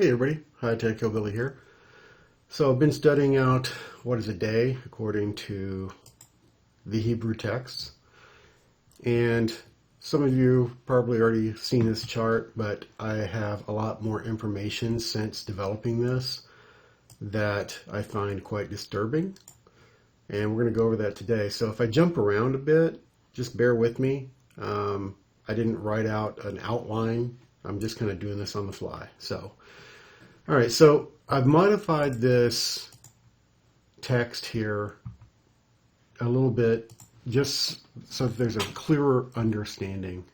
Hey everybody, Hi Tech Hillbilly here. So I've been studying out what is a day according to the Hebrew texts. And some of you probably already seen this chart, but I have a lot more information since developing this that I find quite disturbing. And we're going to go over that today. So if I jump around a bit, just bear with me. I didn't write out an outline. I'm just kind of doing this on the fly. All right, so I've modified this text here a little bit just so that there's a clearer understanding.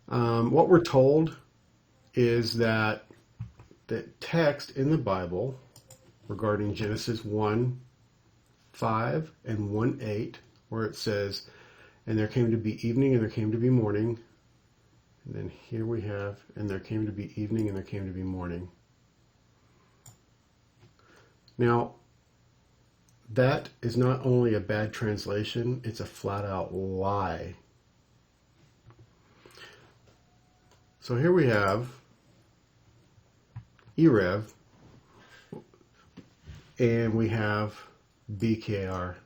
What we're told is that the text in the Bible regarding Genesis 1:5 and 1:8, where it says, "And there came to be evening and there came to be morning." And then here we have, "And there came to be evening and there came to be morning." Now, that is not only a bad translation, it's a flat out lie. So here we have Erev, and we have BKR.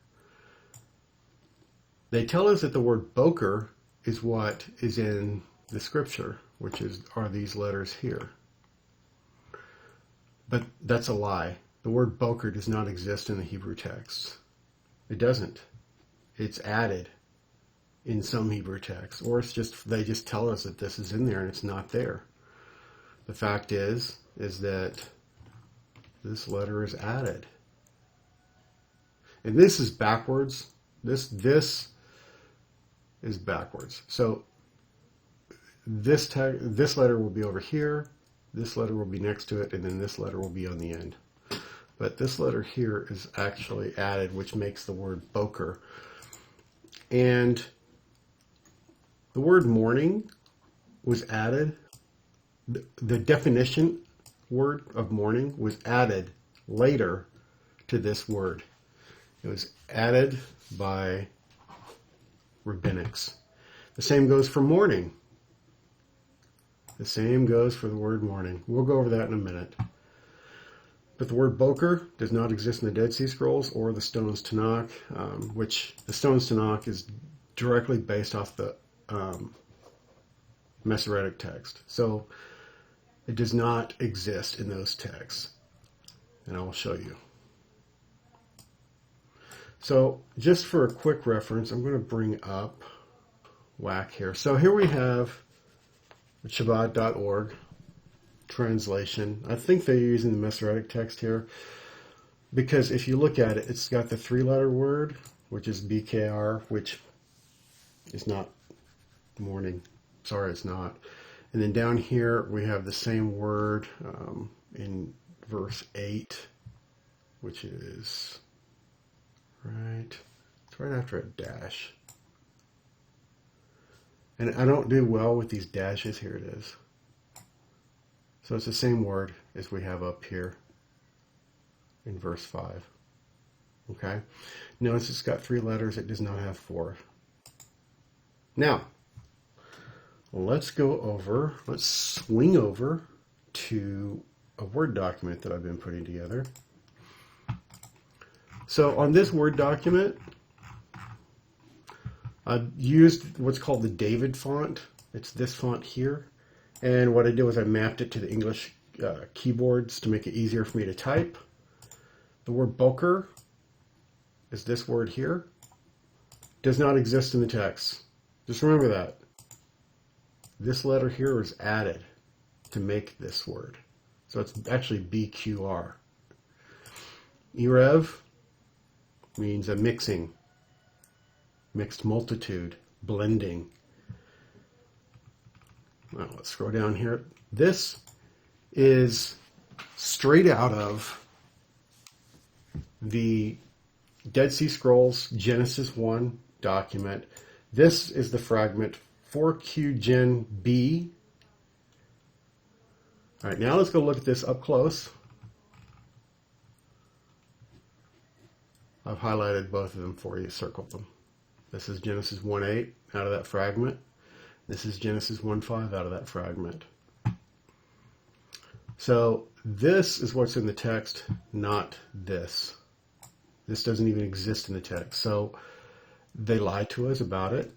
They tell us that the word Boker is what is in the scripture, which are these letters here. But that's a lie. The word Boker does not exist in the Hebrew text. It doesn't. It's added in some Hebrew texts, or they just tell us that this is in there and it's not there. The fact is that this letter is added. And this is backwards. This is backwards. So this letter will be over here, this letter will be next to it, and then this letter will be on the end. But this letter here is actually added, which makes the word Boker. And the word morning was added. The definition word of morning was added later to this word. It was added by rabbinics. The same goes for morning. The same goes for the word morning. We'll go over that in a minute. But the word Boker does not exist in the Dead Sea Scrolls or the Stones Tanakh, which the Stones Tanakh is directly based off the Masoretic text. So it does not exist in those texts. And I will show you. So just for a quick reference, I'm going to bring up WAC here. So here we have Shabbat.org. translation. I think they're using the Masoretic text here because if you look at it, it's got the three-letter word, which is BKR, which is not morning. Sorry, it's not. And then down here we have the same word in verse 8, which is it's right after a dash. And I don't do well with these dashes. Here it is. So it's the same word as we have up here in verse 5. Okay? Notice it's got 3 letters. It does not have 4. Now, let's swing over to a Word document that I've been putting together. So on this Word document, I've used what's called the David font. It's this font here. And what I did was I mapped it to the English keyboards to make it easier for me to type. The word Boker is this word here. Does not exist in the text. Just remember that. This letter here is added to make this word. So it's actually BQR. Erev means a mixing, mixed multitude, blending. Well, let's scroll down here. This is straight out of the Dead Sea Scrolls Genesis 1 document. This is the fragment 4Q Gen B. All right, now let's go look at this up close. I've highlighted both of them for you, circled them. This is Genesis 1:8 out of that fragment. This is Genesis 1:5 out of that fragment. So this is what's in the text, not this. This doesn't even exist in the text. So they lied to us about it.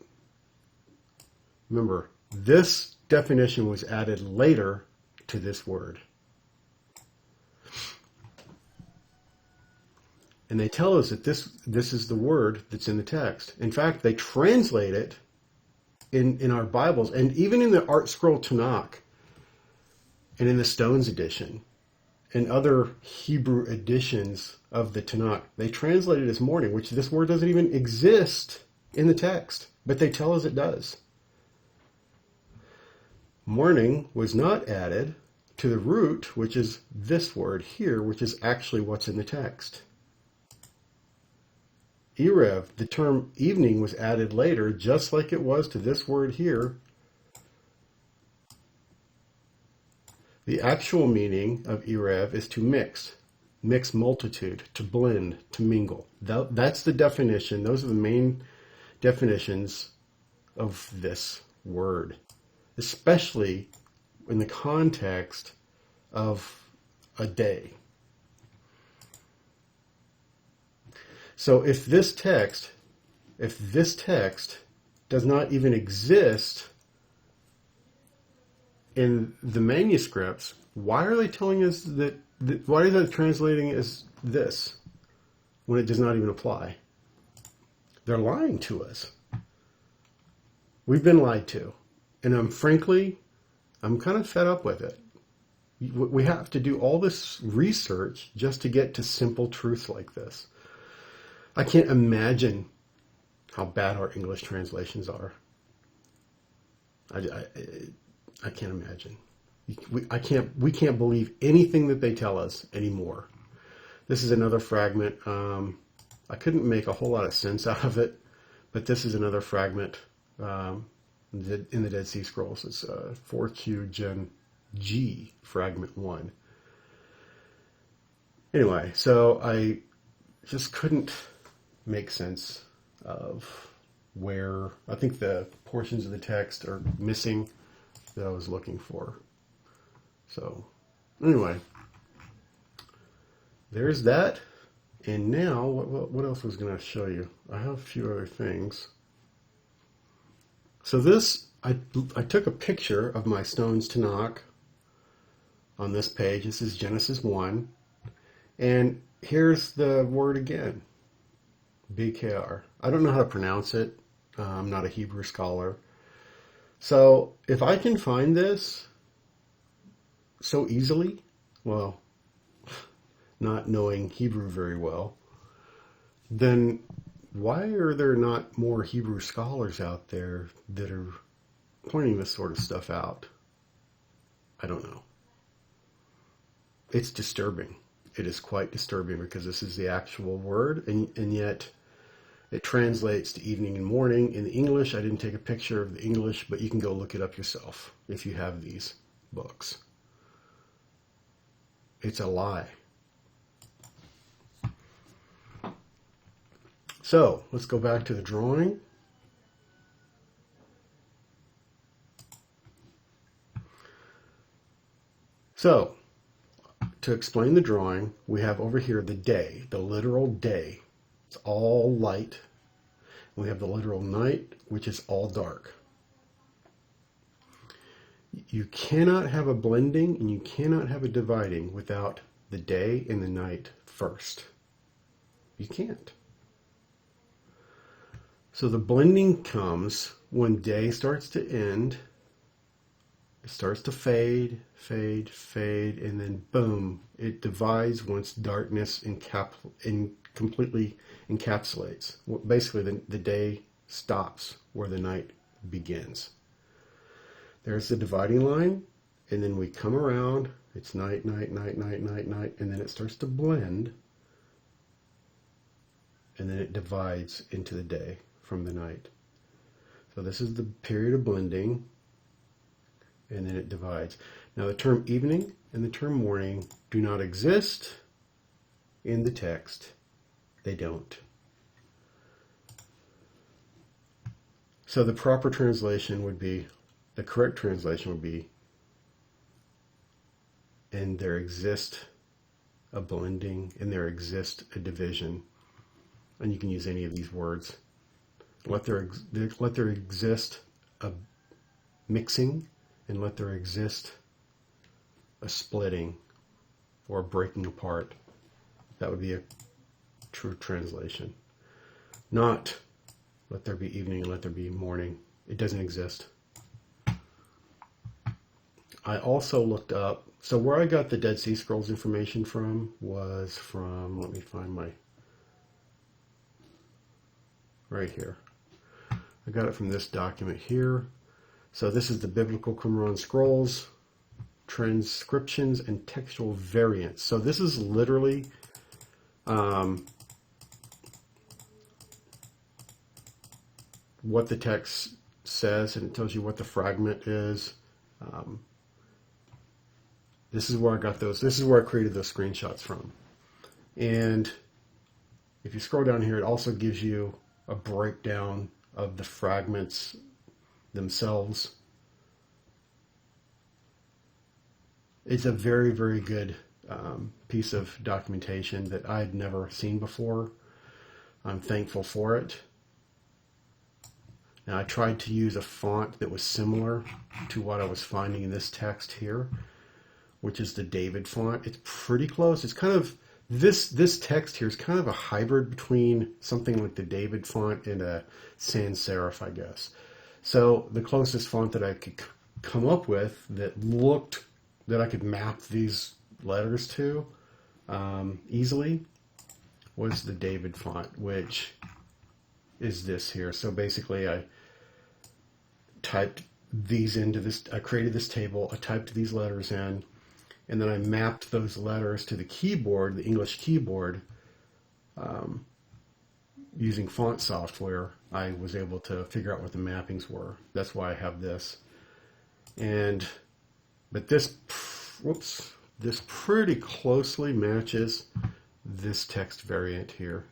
Remember, this definition was added later to this word. And they tell us that this is the word that's in the text. In fact, they translate it in our Bibles, and even in the Art Scroll Tanakh, and in the Stones edition, and other Hebrew editions of the Tanakh, they translate it as morning, which this word doesn't even exist in the text, but they tell us it does. Morning was not added to the root, which is this word here, which is actually what's in the text. Erev, the term evening, was added later, just like it was to this word here. The actual meaning of Erev is to mix multitude, to blend, to mingle. That's the definition. Those are the main definitions of this word, especially in the context of a day. So if this text does not even exist in the manuscripts, why are they telling us that why are they translating it as this when it does not even apply? They're lying to us. We've been lied to. And I'm kind of fed up with it. We have to do all this research just to get to simple truths like this. I can't imagine how bad our English translations are. I can't imagine. We can't believe anything that they tell us anymore. This is another fragment. I couldn't make a whole lot of sense out of it, but this is another fragment in the Dead Sea Scrolls. It's 4Q Gen G, fragment 1. Anyway, so I just couldn't make sense of where I think the portions of the text are missing that I was looking for. So anyway, there's that. And now, what else was going to show you? I have a few other things. So this, I took a picture of my Stones Tanakh on this page. This is Genesis 1. And here's the word again. BKR. I don't know how to pronounce it. I'm not a Hebrew scholar. So if I can find this so easily, well, not knowing Hebrew very well, then why are there not more Hebrew scholars out there that are pointing this sort of stuff out? I don't know. It's disturbing. It is quite disturbing because this is the actual word, and yet it translates to evening and morning. In the English, I didn't take a picture of the English, but you can go look it up yourself if you have these books. It's a lie. So, let's go back to the drawing. So, to explain the drawing, we have over here the day, the literal day. It's all light. We have the literal night, which is all dark. You cannot have a blending and you cannot have a dividing without the day and the night first. You can't. So the blending comes when day starts to end. It starts to fade, fade, fade, and then boom, it divides once darkness completely encapsulates. Basically, the day stops where the night begins. There's the dividing line, and then we come around. It's night, night, night, night, night, night, and then it starts to blend, and then it divides into the day from the night. So this is the period of blending, and then it divides. Now the term evening and the term morning do not exist in the text. They don't. So the proper translation would be, the correct translation would be and there exists a blending, and there exists a division. And you can use any of these words. Let there exist a mixing, and let there exist a splitting or a breaking apart. That would be a true translation. Not let there be evening and let there be morning. It doesn't exist. I also looked up, so where I got the Dead Sea Scrolls information from was from, let me find my, right here. I got it from this document here. So this is the Biblical Qumran Scrolls, transcriptions and textual variants. So this is literally what the text says, and it tells you what the fragment is. This is where I got those. This is where I created those screenshots from. And if you scroll down here, it also gives you a breakdown of the fragments themselves. It's a very, very good piece of documentation that I had never seen before. I'm thankful for it. Now, I tried to use a font that was similar to what I was finding in this text here, which is the David font. It's pretty close. It's kind of, this text here is kind of a hybrid between something like the David font and a sans serif, I guess. So the closest font that I could come up with that looked, that I could map these letters to easily was the David font, which is this here. So basically I typed these into this, I created this table, I typed these letters in, and then I mapped those letters to the keyboard, the English keyboard, using font software. I was able to figure out what the mappings were. That's why I have this. But this, whoops, this pretty closely matches this text variant here.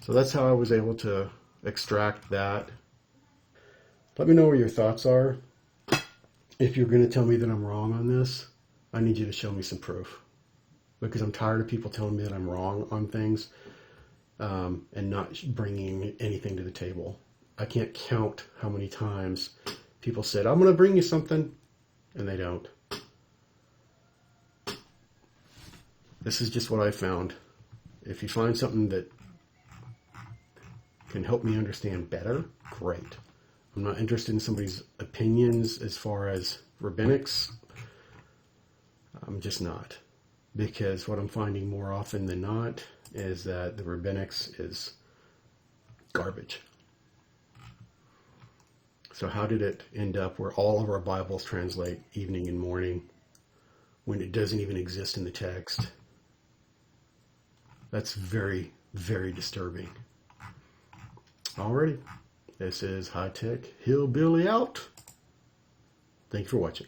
So that's how I was able to extract that. Let me know what your thoughts are. If you're going to tell me that I'm wrong on this, I need you to show me some proof, because I'm tired of people telling me that I'm wrong on things and not bringing anything to the table. I can't count how many times people said, I'm going to bring you something, and they don't. This is just what I found. If you find something that can help me understand better, great. I'm not interested in somebody's opinions as far as rabbinics. I'm just not. Because what I'm finding more often than not is that the rabbinics is garbage. So how did it end up where all of our Bibles translate evening and morning when it doesn't even exist in the text? That's very, very disturbing. Alrighty, this is High Tech Hillbilly out. Thank you for watching.